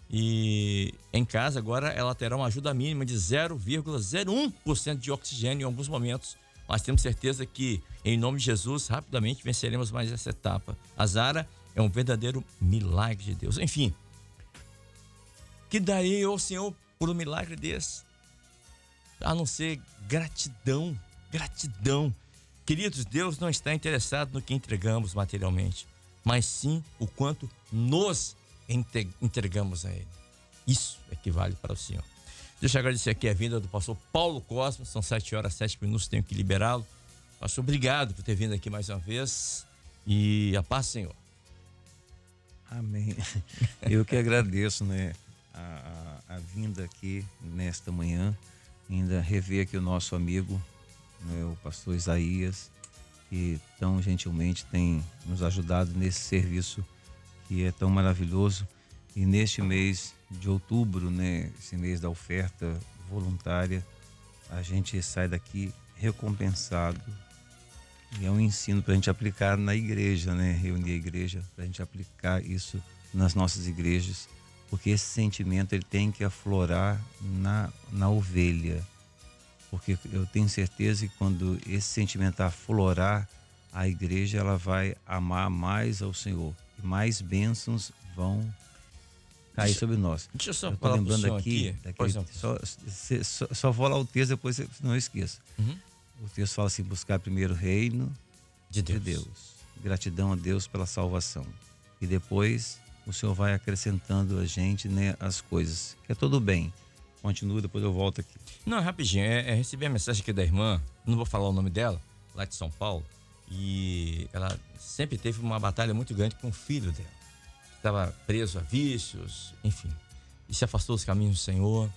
E em casa agora ela terá uma ajuda mínima de 0,01% de oxigênio em alguns momentos. Mas temos certeza que, em nome de Jesus, rapidamente venceremos mais essa etapa. A Zara é um verdadeiro milagre de Deus. Enfim, que darei ao Senhor por um milagre desse? A não ser gratidão. Queridos, Deus não está interessado no que entregamos materialmente, mas sim o quanto nos entregamos a Ele. Isso é que vale para o Senhor. Deixa eu agradecer aqui a vinda do pastor Paulo Cosmo. São 7h07, tenho que liberá-lo. Pastor, obrigado por ter vindo aqui mais uma vez. E a paz, Senhor. Amém. Eu que agradeço, né, a vinda aqui nesta manhã. Ainda rever aqui o nosso amigo, né, o pastor Isaías, que tão gentilmente tem nos ajudado nesse serviço que é tão maravilhoso. E neste mês de outubro, né, esse mês da oferta voluntária, a gente sai daqui recompensado. E é um ensino para a gente aplicar na igreja, né? Reunir a igreja, para a gente aplicar isso nas nossas igrejas, porque esse sentimento ele tem que aflorar na ovelha. Porque eu tenho certeza que quando esse sentimento aflorar, a igreja ela vai amar mais ao Senhor. E mais bênçãos vão cair sobre nós. Deixa eu só eu tô falar lembrando pro aqui, só vou lá o texto, depois não eu esqueço. Uhum. O texto fala assim: buscar primeiro o reino de Deus. Gratidão a Deus pela salvação. E depois o Senhor vai acrescentando a gente, né, as coisas. Que é tudo bem. Continua, depois eu volto aqui. Não, rapidinho. Recebi a mensagem aqui da irmã, não vou falar o nome dela, lá de São Paulo. E ela sempre teve uma batalha muito grande com o filho dela. Estava preso a vícios, enfim. E se afastou dos caminhos do Senhor.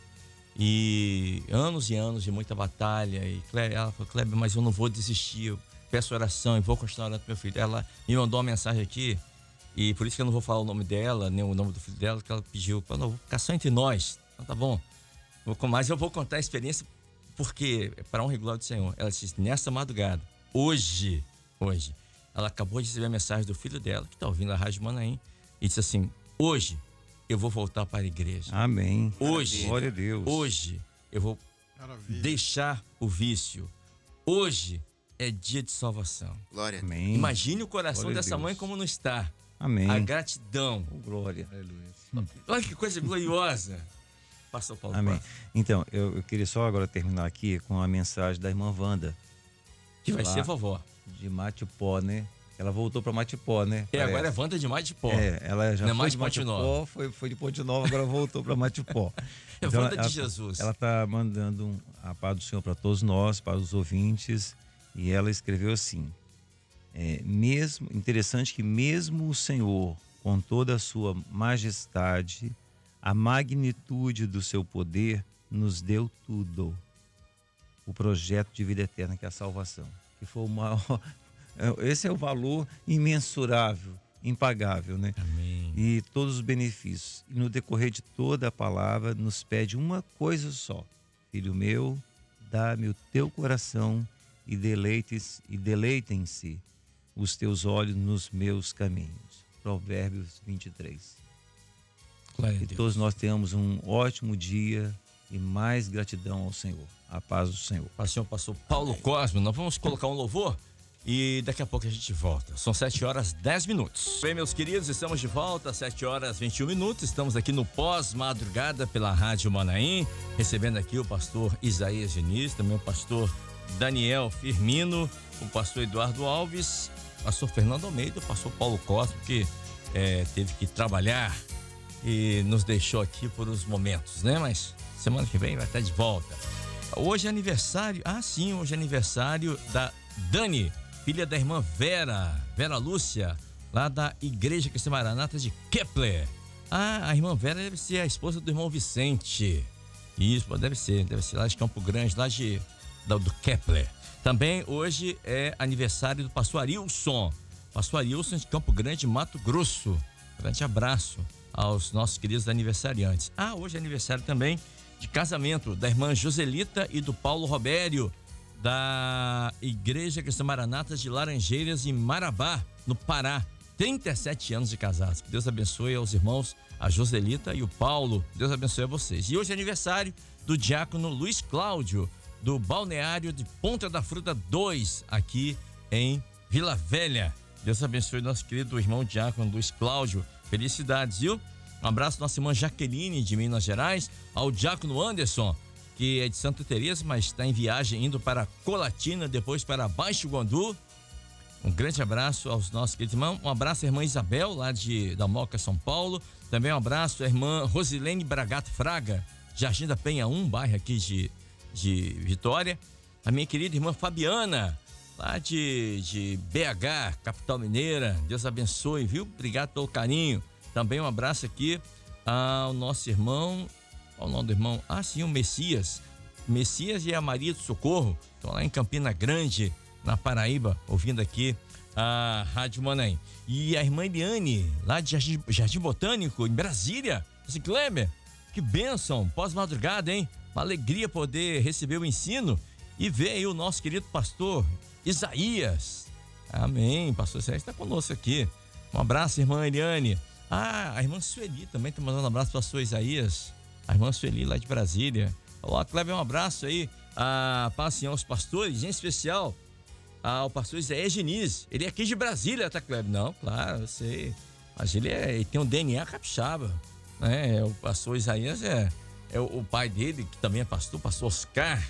E anos de muita batalha. E ela falou: Kleber, mas eu não vou desistir. Eu peço oração e vou continuar orando pro meu filho. Ela me mandou uma mensagem aqui. E por isso que eu não vou falar o nome dela, nem o nome do filho dela, que ela pediu. Não, vou ficar só entre nós. Então tá bom. Mas eu vou contar a experiência, porque para honra e glória do Senhor. Ela disse: nessa madrugada, hoje, ela acabou de receber a mensagem do filho dela, que está ouvindo a Rádio Manaim, e disse assim: hoje eu vou voltar para a igreja. Amém. Hoje, glória a Deus. Hoje eu vou deixar o vício. Hoje é dia de salvação. Glória a Deus. Amém. Imagine o coração Glória a dessa Deus. mãe como não está. Amém. A gratidão. Oh, glória. Olha que coisa gloriosa. Pastor Paulo. Amém. Então, eu queria só agora terminar aqui com a mensagem da irmã Wanda. Que vai lá ser vovó. De Matipó, né? Ela voltou para Matipó, né? E agora é Wanda de Matipó. Ela já não é foi mais de Ponte Matipó, Nova. foi de Ponte Nova, agora voltou para Matipó. É Então, Wanda de Jesus. Ela está mandando a paz do Senhor para todos nós, para os ouvintes, e ela escreveu assim: mesmo interessante que mesmo o Senhor, com toda a sua majestade, a magnitude do seu poder, nos deu tudo. O projeto de vida eterna, que é a salvação. Que foi o maior. Esse é o valor imensurável, impagável, né? Amém. E todos os benefícios. E no decorrer de toda a palavra, nos pede uma coisa só: filho meu, dá-me o teu coração e deleitem-se os teus olhos nos meus caminhos. Provérbios 23. Glória a Que Deus. todos nós tenhamos um ótimo dia e mais gratidão ao Senhor. A paz do Senhor. Pastor Paulo Cosmo, nós vamos colocar um louvor e daqui a pouco a gente volta. São 7h10. Bem, meus queridos, estamos de volta, 7h21. Estamos aqui no pós-madrugada pela Rádio Manaim, recebendo aqui o pastor Isaías Diniz, também o pastor Daniel Firmino, o pastor Eduardo Alves, o pastor Fernando Almeida, o pastor Paulo Cosmo, que teve que trabalhar e nos deixou aqui por uns momentos, né? Mas semana que vem vai estar de volta. Hoje é aniversário, hoje é aniversário da Dani, filha da irmã Vera Lúcia, lá da Igreja Cristã Maranata de Kepler. A irmã Vera deve ser a esposa do irmão Vicente. Isso, deve ser lá de Campo Grande, do Kepler. Também hoje é aniversário do pastor Arilson. Pastor Arilson de Campo Grande, Mato Grosso. Grande abraço aos nossos queridos aniversariantes. Hoje é aniversário também de casamento da irmã Joselita e do Paulo Robério, da Igreja Cristã Maranata de Laranjeiras, em Marabá, no Pará. 37 anos de casados. Que Deus abençoe aos irmãos, a Joselita e o Paulo. Deus abençoe a vocês. E hoje é aniversário do diácono Luiz Cláudio, do Balneário de Ponta da Fruta 2, aqui em Vila Velha. Deus abençoe nosso querido irmão diácono Luiz Cláudio. Felicidades, viu? Um abraço à nossa irmã Jaqueline, de Minas Gerais, ao diácono Anderson, que é de Santa Teresa, mas está em viagem indo para Colatina, depois para Baixo Guandu. Um grande abraço aos nossos queridos irmãos. Um abraço à irmã Isabel, lá da Moca, São Paulo. Também um abraço à irmã Rosilene Bragato Fraga, Jardim da Penha 1, bairro aqui de Vitória. A minha querida irmã Fabiana, lá de BH, capital mineira. Deus abençoe, viu? Obrigado pelo carinho. Também um abraço aqui ao nosso irmão. Qual o nome do irmão? Ah, sim, o Messias. Messias e a Maria do Socorro. Estão lá em Campina Grande, na Paraíba, ouvindo aqui a Rádio Manaim. E a irmã Eliane, lá de Jardim Botânico, em Brasília. Assim, Kleber, que bênção, pós-madrugada, hein? Uma alegria poder receber o ensino e ver aí o nosso querido pastor Isaías. Amém, pastor Isaías está conosco aqui. Um abraço, irmã Eliane. Ah, a irmã Sueli também está mandando um abraço para o pastor Isaías. A irmã Sueli, lá de Brasília. Olá, Kleber, um abraço aí para os pastores, em especial ao pastor Isaías Diniz. Ele é aqui de Brasília, tá, Kleber? Não, claro, eu sei. Mas ele tem um DNA capixaba, né? O pastor Isaías é o pai dele, que também é pastor Oscar,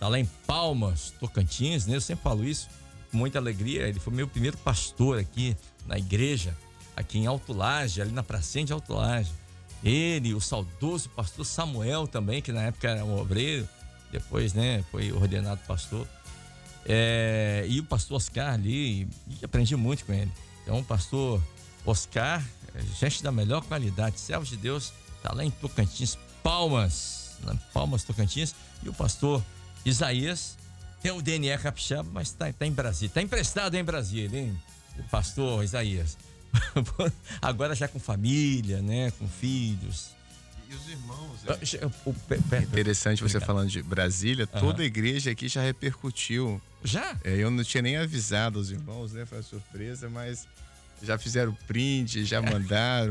tá lá em Palmas, Tocantins, né? Eu sempre falo isso com muita alegria. Ele foi meu primeiro pastor aqui na igreja, aqui em Alto Laje, ali na pracinha de Alto Laje. Ele, o saudoso pastor Samuel também, que na época era um obreiro, depois, né, foi ordenado pastor. E o pastor Oscar ali, e aprendi muito com ele. Então, o pastor Oscar, gente da melhor qualidade, servo de Deus, tá lá em Tocantins, Palmas, Tocantins. E o pastor Isaías tem o DNA capixaba, mas tá em Brasília. Tá emprestado em Brasília, hein, pastor Isaías? Agora já com família, né, com filhos. E os irmãos... É interessante você falando de Brasília, toda a igreja aqui já repercutiu. Já? Eu não tinha nem avisado os irmãos, né? Foi uma surpresa, mas já fizeram print, já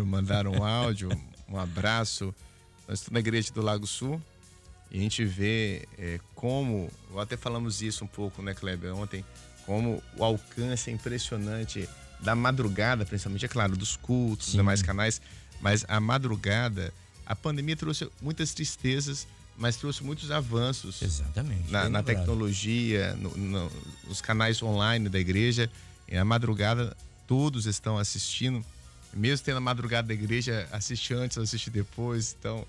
mandaram áudio, um abraço. Nós estamos na igreja do Lago Sul e a gente vê como, até falamos isso um pouco, né, Kleber, ontem, como o alcance é impressionante da madrugada, principalmente, é claro, dos cultos, dos demais canais, mas a madrugada, a pandemia trouxe muitas tristezas, mas trouxe muitos avanços. Exatamente. Na tecnologia, nos canais online da igreja. E a madrugada, todos estão assistindo. Mesmo tendo a madrugada da igreja, assiste antes, assiste depois. Então,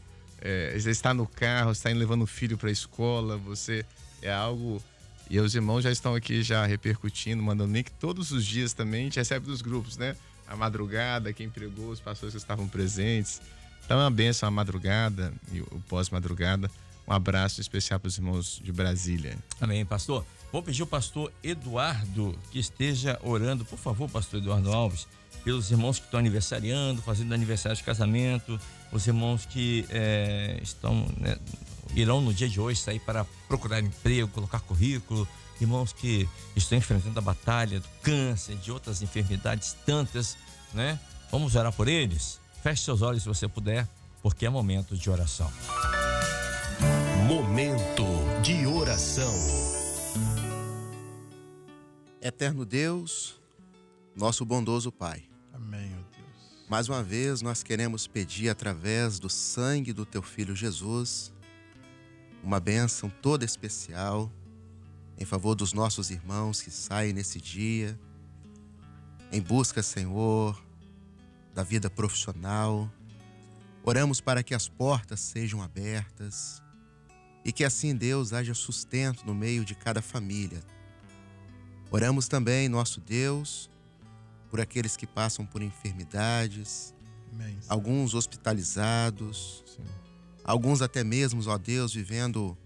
você está no carro, está indo levando o filho para a escola, você é algo... E os irmãos já estão aqui já repercutindo, mandando link todos os dias também. A gente recebe dos grupos, né? A madrugada, quem pregou, os pastores que estavam presentes. Então é uma bênção a madrugada e o pós-madrugada. Um abraço especial para os irmãos de Brasília. Amém, pastor. Vou pedir ao pastor Eduardo que esteja orando, por favor, pastor Eduardo Alves, pelos irmãos que estão aniversariando, fazendo aniversário de casamento, os irmãos que irão no dia de hoje sair para procurar emprego, colocar currículo, irmãos que estão enfrentando a batalha do câncer, de outras enfermidades tantas, né? Vamos orar por eles? Feche seus olhos se você puder, porque é momento de oração. Momento de oração. Eterno Deus, nosso bondoso Pai. Amém, ó Deus. Mais uma vez nós queremos pedir através do sangue do Teu Filho Jesus uma bênção toda especial em favor dos nossos irmãos que saem nesse dia em busca, Senhor, da vida profissional. Oramos para que as portas sejam abertas e que assim, Deus, haja sustento no meio de cada família. Oramos também, nosso Deus, por aqueles que passam por enfermidades, Amém. alguns hospitalizados, Sim. alguns até mesmo, ó Deus, vivendo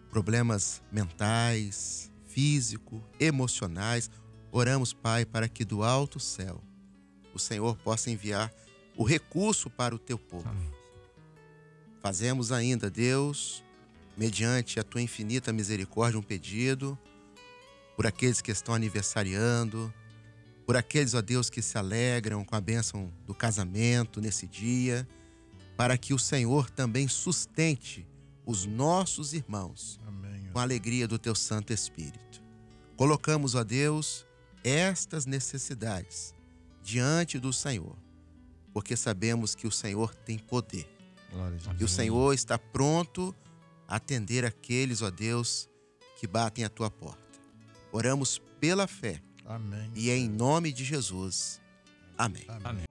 problemas mentais, físicos, emocionais. Oramos, Pai, para que do alto céu o Senhor possa enviar o recurso para o Teu povo. Amém. Fazemos ainda, Deus, mediante a Tua infinita misericórdia, um pedido por aqueles que estão aniversariando, por aqueles, ó Deus, que se alegram com a bênção do casamento nesse dia, para que o Senhor também sustente os nossos irmãos Amém. com a alegria do Teu Santo Espírito. Colocamos, ó Deus, estas necessidades diante do Senhor, porque sabemos que o Senhor tem poder Glória a Deus. e o Senhor está pronto atender aqueles, ó Deus, que batem à tua porta. Oramos pela fé Amém. e em nome de Jesus. Amém. Amém.